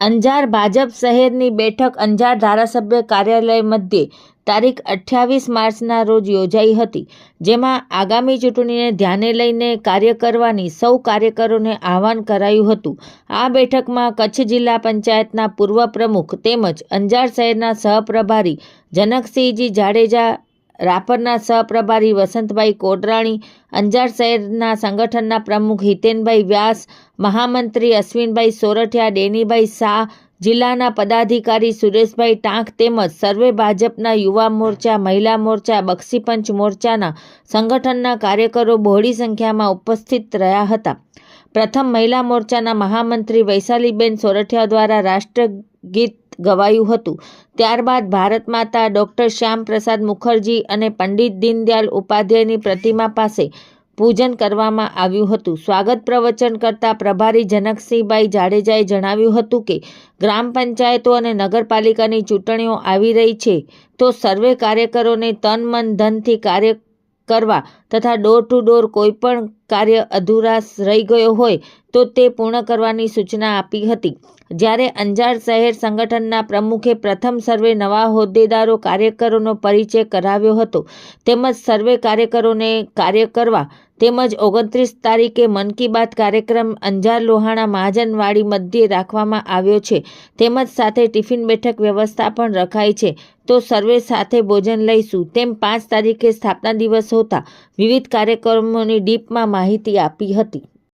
અંજાર ભાજપ શહેરની બેઠક અંજાર ધારાસભ્ય કાર્યાલય મધ્યે તારીખ 28 માર્ચના રોજ યોજાઈ હતી, જેમાં આગામી ચૂંટણીને ધ્યાને લઈને કાર્ય કરવાની સૌ કાર્યકરોને આહવાન કરાયું હતું। આ બેઠકમાં કચ્છ જિલ્લા પંચાયતના પૂર્વ પ્રમુખ તેમજ અંજાર શહેરના સહપ્રભારી જનકસિંહજી જાડેજા, રાપરના સહપ્રભારી વસંતભાઈ કોટરાણી, અંજાર શહેરના સંગઠનના પ્રમુખ હિતેનભાઈ વ્યાસ, મહામંત્રી અશ્વિનભાઈ સોરઠિયા, ડેનીભાઈ શાહ, જિલ્લાના પદાધિકારી સુરેશભાઈ ટાંક તેમજ સર્વે ભાજપના યુવા મોરચા, મહિલા મોરચા, બક્ષીપંચ મોરચાના સંગઠનના કાર્યકરો બહોળી સંખ્યામાં ઉપસ્થિત રહ્યા હતા। પ્રથમ મહિલા મોરચાના મહામંત્રી વૈશાલીબેન સોરઠિયા દ્વારા રાષ્ટ્રગીત ગવાયું હતું। ત્યારબાદ ભારત માતા, ડૉક્ટર શ્યામ પ્રસાદ મુખર્જી અને પંડિત દીનદયાળ ઉપાધ્યાયની પ્રતિમા પાસે પૂજન કરવામાં આવ્યું હતું। સ્વાગત પ્રવચન કરતા પ્રભારી જનકસિંહભાઈ જાડેજાએ જણાવ્યું હતું કે ગ્રામ પંચાયતો અને નગરપાલિકાની ચૂંટણીઓ આવી રહી છે, તો સર્વે કાર્યકરોને તન મન ધનથી કાર્ય કરવા તથા ડોર ટુ ડોર કોઈપણ કાર્ય અધૂરા રહી ગયો હોય તો તે પૂર્ણ કરવાની સૂચના આપી હતી। જ્યારે અંજાર શહેર સંગઠનના પ્રમુખે પ્રથમ સર્વે નવા હોદ્દેદારો કાર્યકરોનો પરિચય કરાવ્યો હતો, તેમજ સર્વે કાર્યકરોને કાર્ય કરવા તેમજ 29 તારીખે મન કી બાત કાર્યક્રમ અંજાર લોહાણા મહાજનવાડી મધ્યે રાખવામાં આવ્યો છે, તેમજ સાથે ટિફિન બેઠક વ્યવસ્થા પણ રખાઈ છે, તો સર્વે સાથે ભોજન લઈશું તેમ 5 તારીખે સ્થાપના દિવસ હોતા વિવિધ કાર્યક્રમોની ડીપમાં માહિતી આપી હતી।